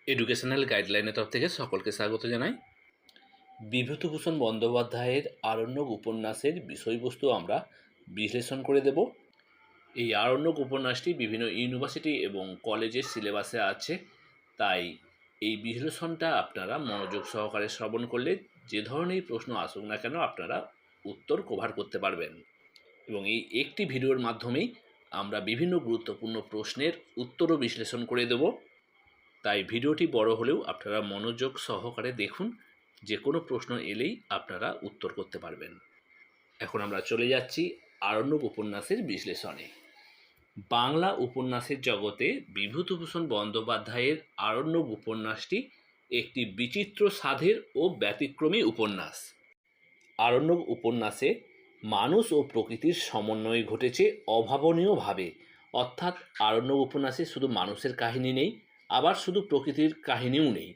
Educational গাইডলাইনের তরফ থেকে সকলকে স্বাগত জানাই। বিভূতিভূষণ বন্দ্যোপাধ্যায়ের আরণ্যক উপন্যাসের বিষয়বস্তু আমরা বিশ্লেষণ করে দেব। এই আরণ্যক উপন্যাসটি বিভিন্ন ইউনিভার্সিটি এবং কলেজের সিলেবাসে আছে, তাই এই বিশ্লেষণটা আপনারা মনোযোগ সহকারে শ্রবণ করলে যে ধরনের প্রশ্ন আসুক না কেন আপনারা উত্তর কভার করতে পারবেন। এবং এই একটি ভিডিওর মাধ্যমেই আমরা বিভিন্ন গুরুত্বপূর্ণ প্রশ্নের উত্তরও বিশ্লেষণ করে দেব। তাই ভিডিওটি বড় হলেও আপনারা মনোযোগ সহকারে দেখুন, যে কোনো প্রশ্ন এলেই আপনারা উত্তর করতে পারবেন। এখন আমরা চলে যাচ্ছি আরণ্যক উপন্যাসের বিশ্লেষণে। বাংলা উপন্যাসের জগতে বিভূতিভূষণ বন্দ্যোপাধ্যায়ের আরণ্যক উপন্যাসটি একটি বিচিত্র স্বাদের ও ব্যতিক্রমী উপন্যাস। আরণ্যক উপন্যাসে মানুষ ও প্রকৃতির সমন্বয় ঘটেছে অভাবনীয়ভাবে। অর্থাৎ আরণ্যক উপন্যাসে শুধু মানুষের কাহিনী নেই, আবার শুধু প্রকৃতির কাহিনীও নেই।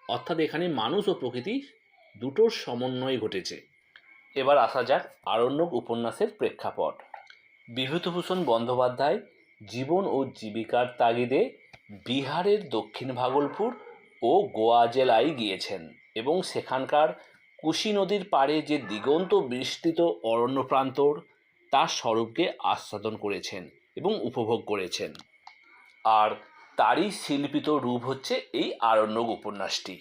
অর্থাৎ এখানে মানুষ ও প্রকৃতি দুটোর সমন্বয় ঘটেছে। এবার আসা যাক আরণ্যক উপন্যাসের প্রেক্ষাপট। বিভূতিভূষণ বন্দ্যোপাধ্যায় জীবন ও জীবিকার তাগিদে বিহারের দক্ষিণ ভাগলপুর ও গোয়া জেলায় গিয়েছেন এবং সেখানকার কুশি নদীর পাড়ে যে দিগন্ত বিস্তৃত অরণ্য প্রান্তর তার স্বরূপকে আস্বাদন করেছেন এবং উপভোগ করেছেন। আর তারই শিল্পিত রূপ হচ্ছে এই আরণ্যক উপন্যাসটি।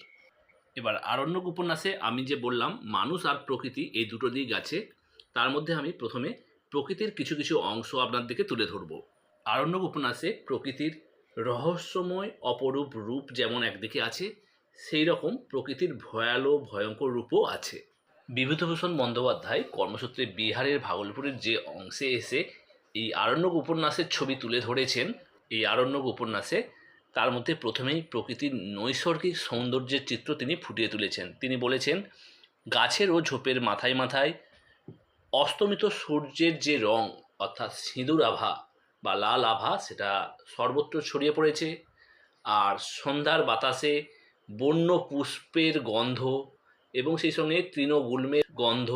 এবার আরণ্যক উপন্যাসে আমি যে বললাম মানুষ আর প্রকৃতি এই দুটো দিক আছে, তার মধ্যে আমি প্রথমে প্রকৃতির কিছু কিছু অংশ আপনাদেরকে তুলে ধরব। আরণ্যক উপন্যাসে প্রকৃতির রহস্যময় অপরূপ রূপ যেমন একদিকে আছে, সেই রকম প্রকৃতির ভয়ালো ভয়ঙ্কর রূপও আছে। বিভূতিভূষণ বন্দ্যোপাধ্যায় কর্মসূত্রে বিহারের ভাগলপুরের যে অংশে এসে এই আরণ্যক উপন্যাসের ছবি তুলে ধরেছেন, এই আরণ্যক উপন্যাসে তার মধ্যে প্রথমেই প্রকৃতির নৈসর্গিক সৌন্দর্যের চিত্র তিনি ফুটিয়ে তুলেছেন। তিনি বলেছেন, গাছের ও ঝোপের মাথায় মাথায় অস্তমিত সূর্যের যে রং অর্থাৎ সিঁদুর আভা বা লাল আভা সেটা সর্বত্র ছড়িয়ে পড়েছে। আর সন্ধ্যার বাতাসে বন্য পুষ্পের গন্ধ এবং সেই সঙ্গে তৃণগুল্মের গন্ধ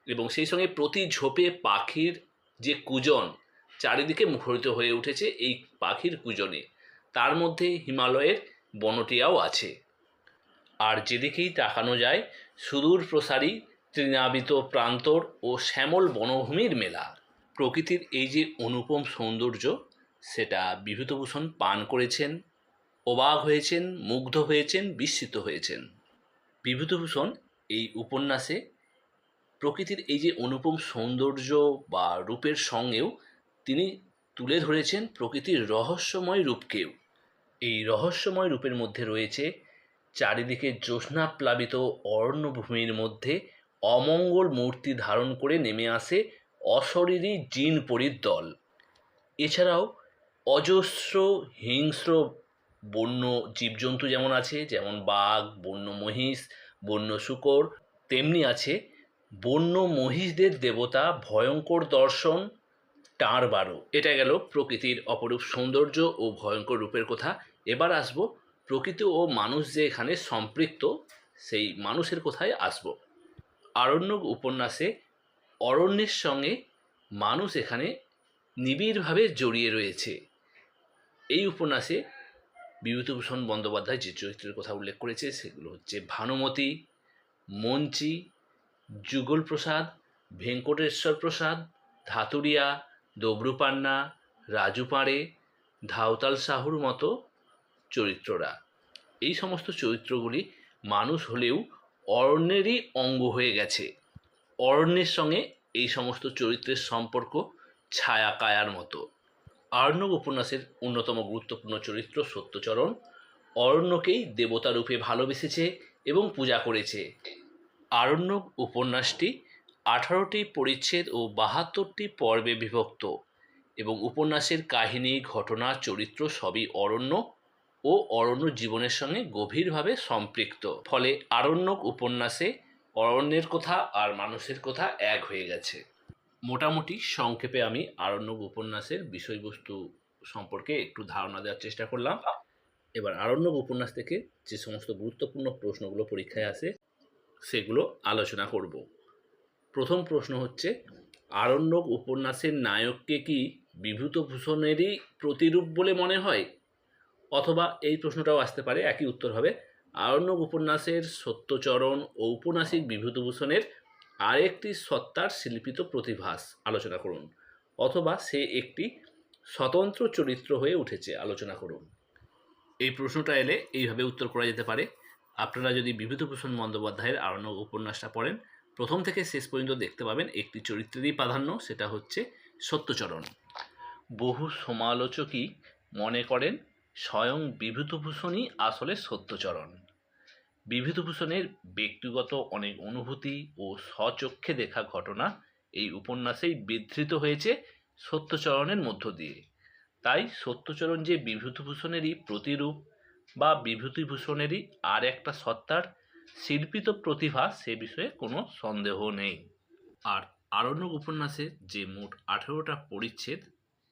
এবং সেই সঙ্গে প্রতি ঝোপে পাখির যে কূজন চারিদিকে মুখরিত হয়ে উঠেছে এই পাখির কূজনে। তার মধ্যে হিমালয়ের বনটিয়াও আছে। আর যেদিকেই তাকানো যায় সুদূর প্রসারী তৃণাবৃত প্রান্তর ও শ্যামল বনভূমির মেলা। প্রকৃতির এই যে অনুপম সৌন্দর্য সেটা বিভূতিভূষণ পান করেছেন, অবাক হয়েছেন, মুগ্ধ হয়েছেন, বিস্মিত হয়েছেন। বিভূতিভূষণ এই উপন্যাসে প্রকৃতির এই যে অনুপম সৌন্দর্য বা রূপের সঙ্গেও তিনি তুলে ধরেছেন প্রকৃতির রহস্যময় রূপকেও। এই রহস্যময় রূপের মধ্যে রয়েছে চারিদিকে জ্যোৎস্নাপ্লাবিত অরণ্যভূমির মধ্যে অমঙ্গল মূর্তি ধারণ করে নেমে আসে অশরীরী জিন পরীর দল। এছাড়াও অজস্র হিংস্র বন্য জীবজন্তু যেমন আছে, যেমন বাঘ, বন্য মহিষ, বন্য শূকর, তেমনি আছে বন্য মহিষদের দেবতা ভয়ঙ্কর দর্শন টাঁড়বারো। এটা গেল প্রকৃতির অপরূপ সৌন্দর্য ও ভয়ঙ্কর রূপের কথা। এবার আসবো প্রকৃতি ও মানুষ যে এখানে সম্পৃক্ত সেই মানুষের কথায় আসব। আরণ্যক উপন্যাসে অরণ্যের সঙ্গে মানুষ এখানে নিবিড়ভাবে জড়িয়ে রয়েছে। এই উপন্যাসে বিভূতিভূষণ বন্দ্যোপাধ্যায় যে চরিত্রের কথা উল্লেখ করেছে সেগুলো হচ্ছে ভানুমতি, মঞ্চি, যুগল প্রসাদ, ভেঙ্কটেশ্বর প্রসাদ, ধাতুরিয়া, দবরুপান্না, রাজু পাঁড়ে, ধাওতাল সাহুর মতো চরিত্ররা। এই সমস্ত চরিত্রগুলি মানুষ হলেও অরণ্যেরই অঙ্গ হয়ে গেছে। অরণ্যের সঙ্গে এই সমস্ত চরিত্রের সম্পর্ক ছায়া কায়ার মতো। আরণ্যক উপন্যাসের অন্যতম গুরুত্বপূর্ণ চরিত্র সত্যচরণ অরণ্যকেই দেবতা রূপে ভালোবেসেছে এবং পূজা করেছে। আরণ্যক উপন্যাসটি 18টি পরিচ্ছেদ ও 72টি পর্বে বিভক্ত এবং উপন্যাসের কাহিনী, ঘটনা, চরিত্র সবই অরণ্য ও অরণ্য জীবনের সঙ্গে গভীরভাবে সম্পৃক্ত। ফলে আরণ্যক উপন্যাসে অরণ্যের কথা আর মানুষের কথা এক হয়ে গেছে। মোটামুটি সংক্ষেপে আমি আরণ্যক উপন্যাসের বিষয়বস্তু সম্পর্কে একটু ধারণা দেওয়ার চেষ্টা করলাম। এবার আরণ্যক উপন্যাস থেকে যে সমস্ত গুরুত্বপূর্ণ প্রশ্নগুলো পরীক্ষায় আসে সেগুলো আলোচনা করব। প্রথম প্রশ্ন হচ্ছে, আরণ্যক উপন্যাসের নায়ককে কি বিভূতিভূষণেরই প্রতিরূপ বলে মনে হয়? অথবা এই প্রশ্নটাও আসতে পারে, একই উত্তর হবে, আরণ্যক উপন্যাসের সত্যচরণ ও ঔপন্যাসিক বিভূতিভূষণের আরেকটি সত্তার শিল্পিত প্রতিভাস আলোচনা করুন, অথবা সে একটি স্বতন্ত্র চরিত্র হয়ে উঠেছে আলোচনা করুন। এই প্রশ্নটা এলে এইভাবে উত্তর করা যেতে পারে। আপনারা যদি বিভূতিভূষণ বন্দ্যোপাধ্যায়ের আরণ্যক উপন্যাসটা পড়েন, প্রথম থেকে শেষ পর্যন্ত দেখতে পাবেন একটি চরিত্রেরই প্রাধান্য, সেটা হচ্ছে সত্যচরণ। বহু সমালোচকই মনে করেন স্বয়ং বিভূতিভূষণই আসলে সত্যচরণ। বিভূতিভূষণের ব্যক্তিগত অনেক অনুভূতি ও স্বচক্ষে দেখা ঘটনা এই উপন্যাসেই বিধৃত হয়েছে সত্যচরণের মধ্য দিয়ে। তাই সত্যচরণ যে বিভূতিভূষণেরই প্রতিরূপ বা বিভূতিভূষণেরই আর একটা সত্তার শিল্পিত প্রতিভা, সে বিষয়ে কোনো সন্দেহ নেই। আর আরণ্যক উপন্যাসে যে মোট 18টা পরিচ্ছেদ,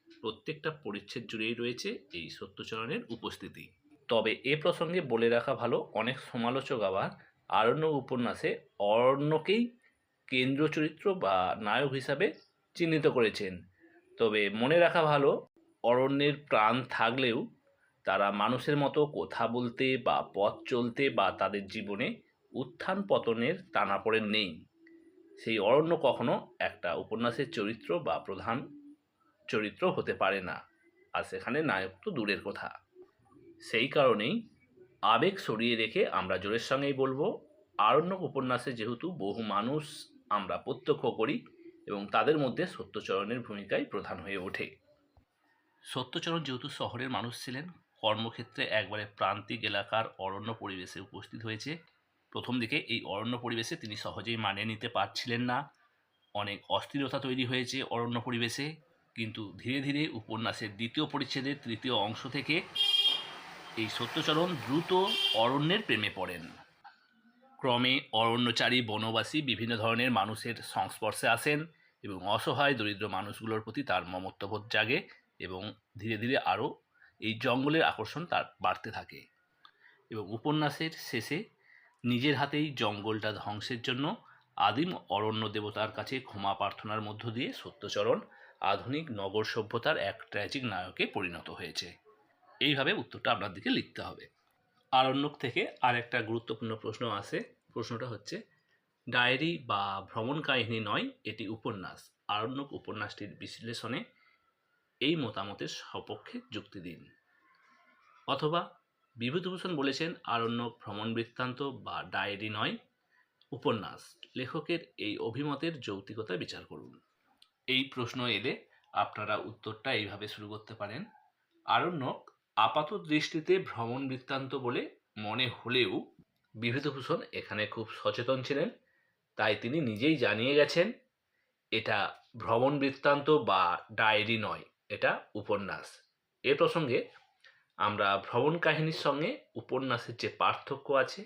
প্রত্যেকটা পরিচ্ছেদ জুড়েই রয়েছে এই সত্যচরণের উপস্থিতি। তবে এ প্রসঙ্গে বলে রাখা ভালো, অনেক সমালোচক আবার আরণ্যক উপন্যাসে অরণ্যকেই কেন্দ্র চরিত্র বা নায়ক হিসাবে চিহ্নিত করেছেন। তবে মনে রাখা ভালো, অরণ্যের প্রাণ থাকলেও তারা মানুষের মতো কথা বলতে বা পথ চলতে বা তাদের জীবনে উত্থান পতনের টানাপোড়েন নেই। সেই অরণ্য কখনো একটা উপন্যাসের চরিত্র বা প্রধান চরিত্র হতে পারে না, আর সেখানে নায়ক তো দূরের কথা। সেই কারণেই আবেগ সরিয়ে রেখে আমরা জোরের সঙ্গেই বলবো, আরণ্যক উপন্যাসে যেহেতু বহু মানুষ আমরা প্রত্যক্ষ করি এবং তাদের মধ্যে সত্যচরণের ভূমিকাই প্রধান হয়ে ওঠে। সত্যচরণ যেহেতু শহরের মানুষ ছিলেন, কর্মক্ষেত্রে একবারে প্রান্তিক এলাকার অরণ্য পরিবেশে উপস্থিত হয়েছে। প্রথম দিকে এই অরণ্য পরিবেশে তিনি সহজেই মানিয়ে নিতে পারছিলেন না, অনেক অস্থিরতা তৈরি হয়েছে অরণ্য পরিবেশে। কিন্তু ধীরে ধীরে উপন্যাসের দ্বিতীয় পরিচ্ছেদের তৃতীয় অংশ থেকে এই সত্যচরণ দ্রুত অরণ্যের প্রেমে পড়েন। ক্রমে অরণ্যচারী বনবাসী বিভিন্ন ধরনের মানুষের সংস্পর্শে আসেন এবং অসহায় দরিদ্র মানুষগুলোর প্রতি তার মমত্ববোধ জাগে এবং ধীরে ধীরে আরও এই জঙ্গলের আকর্ষণ তার বাড়তে থাকে। এবং উপন্যাসের শেষে নিজের হাতেই জঙ্গলটা ধ্বংসের জন্য আদিম অরণ্য দেবতার কাছে ক্ষমা প্রার্থনার মধ্য দিয়ে সত্যচরণ আধুনিক নগর সভ্যতার এক ট্র্যাজিক নায়কে পরিণত হয়েছে। এইভাবে উত্তরটা আপনার দিকে লিখতে হবে। আরণ্যক থেকে আর একটা গুরুত্বপূর্ণ প্রশ্ন আসে, প্রশ্নটা হচ্ছে, ডায়েরি বা ভ্রমণ কাহিনী নয়, এটি উপন্যাস। আরণ্যক উপন্যাসটির বিশ্লেষণে এই মতামতের সপক্ষে যুক্তি দিন। অথবা বিভূতিভূষণ বলেছেন আরণ্যক ভ্রমণ বৃত্তান্ত বা ডায়েরি নয়, উপন্যাস। লেখকের এই অভিমতের যৌক্তিকতা বিচার করুন। এই প্রশ্ন এলে আপনারা উত্তরটা এইভাবে শুরু করতে পারেন। আরণ্যক আপাত দৃষ্টিতে ভ্রমণ বৃত্তান্ত বলে মনে হলেও বিভূতিভূষণ এখানে খুব সচেতন ছিলেন, তাই তিনি নিজেই জানিয়ে গেছেন এটা ভ্রমণ বৃত্তান্ত বা ডায়েরি নয়, এটা উপন্যাস। এ প্রসঙ্গে আমরা ভ্রমণ কাহিনীর সঙ্গে উপন্যাসের যে পার্থক্য আছে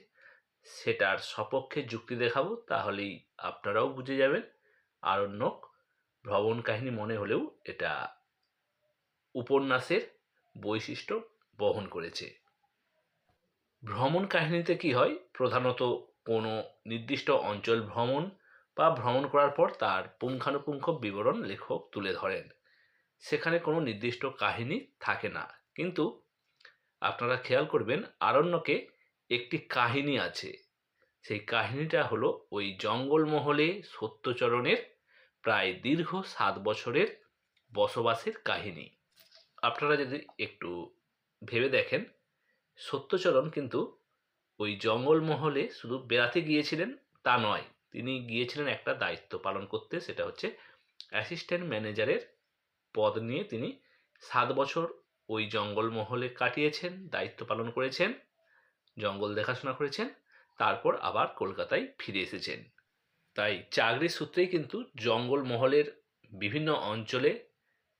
সেটার সপক্ষে যুক্তি দেখাবো, তাহলেই আপনারাও বুঝে যাবেন আরণ্যক ভ্রমণ কাহিনী মনে হলেও এটা উপন্যাসের বৈশিষ্ট্য বহন করেছে। ভ্রমণ কাহিনীতে কি হয়, প্রধানত কোনো নির্দিষ্ট অঞ্চল ভ্রমণ বা ভ্রমণ করার পর তার পুঙ্খানুপুঙ্খ বিবরণ লেখক তুলে ধরেন, সেখানে কোনো নির্দিষ্ট কাহিনী থাকে না। কিন্তু আপনারা খেয়াল করবেন আরণ্যকে একটি কাহিনী আছে, সেই কাহিনীটা হলো ওই জঙ্গলমহলে সত্যচরণের প্রায় দীর্ঘ 7 বছরের বসবাসের কাহিনী। আপনারা যদি একটু ভেবে দেখেন, সত্যচরণ কিন্তু ওই জঙ্গলমহলে শুধু বেড়াতে গিয়েছিলেন তা নয়, তিনি গিয়েছিলেন একটা দায়িত্ব পালন করতে, সেটা হচ্ছে অ্যাসিস্ট্যান্ট ম্যানেজারের পদ নিয়ে তিনি 7 বছর ওই জঙ্গলমহলে কাটিয়েছেন, দায়িত্ব পালন করেছেন, জঙ্গল দেখাশোনা করেছেন, তারপর আবার কলকাতায় ফিরে এসেছেন। তাই চাকরির সূত্রেই কিন্তু জঙ্গলমহলের বিভিন্ন অঞ্চলে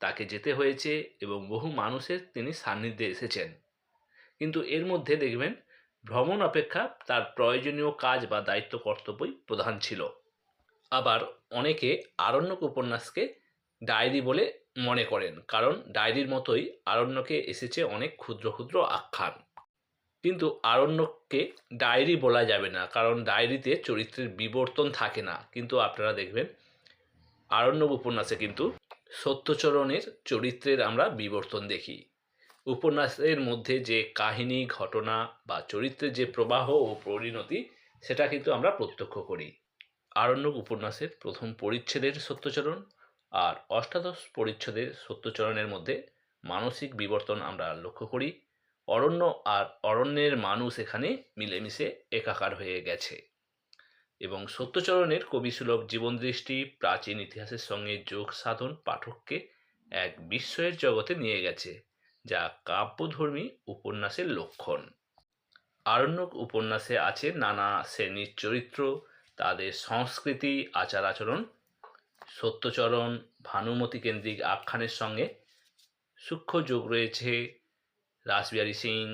তাকে যেতে হয়েছে এবং বহু মানুষের তিনি সান্নিধ্যে এসেছেন। কিন্তু এর মধ্যে দেখবেন ভ্রমণ অপেক্ষা তার প্রয়োজনীয় কাজ বা দায়িত্ব কর্তব্যই প্রধান ছিল। আবার অনেকে আরণ্যক উপন্যাসকে ডায়েরি বলে মনে করেন, কারণ ডায়েরির মতোই আরণ্যকে এসেছে অনেক ক্ষুদ্র ক্ষুদ্র আখ্যান। কিন্তু আরণ্যককে ডায়েরি বলা যাবে না, কারণ ডায়েরিতে চরিত্রের বিবর্তন থাকে না। কিন্তু আপনারা দেখবেন আরণ্যক উপন্যাসে কিন্তু সত্যচরণের চরিত্রের আমরা বিবর্তন দেখি। উপন্যাসের মধ্যে যে কাহিনী, ঘটনা বা চরিত্রের যে প্রবাহ ও পরিণতি সেটা কিন্তু আমরা প্রত্যক্ষ করি। আরণ্যক উপন্যাসের প্রথম পরিচ্ছেদের সত্যচরণ আর অষ্টাদশ পরিচ্ছেদের সত্যচরণের মধ্যে মানসিক বিবর্তন আমরা লক্ষ্য করি। অরণ্য আর অরণ্যের মানুষ এখানে মিলেমিশে একাকার হয়ে গেছে এবং সত্যচরণের কবিসুলভ জীবনদৃষ্টি প্রাচীন ইতিহাসের সঙ্গে যোগ সাধন পাঠককে এক বিস্ময়ের জগতে নিয়ে গেছে, যা কাব্যধর্মী উপন্যাসের লক্ষণ। আরণ্যক উপন্যাসে আছে নানা শ্রেণীর চরিত্র, তাদের সংস্কৃতি, আচার আচরণ। সত্যচরণ ভানুমতি কেন্দ্রিক আখ্যানের সঙ্গে সূক্ষ্ম যোগ রয়েছে রাসবিহারী সিং,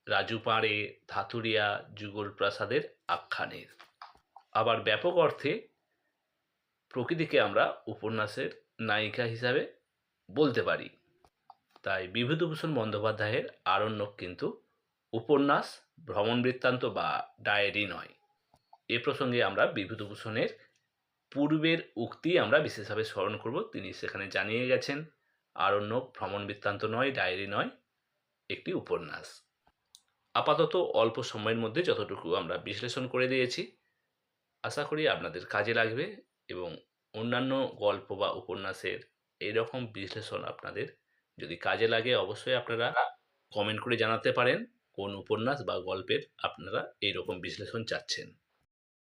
রাজু পাঁড়ে, ধাতুরিয়া, যুগল প্রসাদের আখ্যানের। আবার ব্যাপক অর্থে প্রকৃতিকে আমরা উপন্যাসের নায়িকা হিসাবে বলতে পারি। তাই বিভূতিভূষণ বন্দ্যোপাধ্যায়ের আরণ্যক কিন্তু উপন্যাস, ভ্রমণ বৃত্তান্ত বা ডায়েরি নয়। এ প্রসঙ্গে আমরা বিভূতিভূষণের পূর্বের উক্তি আমরা বিশেষভাবে স্মরণ করব। তিনি সেখানে জানিয়ে গেছেন আরণ্যক ভ্রমণ বৃত্তান্ত নয়, ডায়েরি নয়, একটি উপন্যাস। আপাতত অল্প সময়ের মধ্যে যতটুকু আমরা বিশ্লেষণ করে দিয়েছি, আশা করি আপনাদের কাজে লাগবে এবং অন্যান্য গল্প বা উপন্যাসের এইরকম বিশ্লেষণ আপনাদের যদি কাজে লাগে অবশ্যই আপনারা কমেন্ট করে জানাতে পারেন কোন উপন্যাস বা গল্পের আপনারা এইরকম বিশ্লেষণ চাচ্ছেন।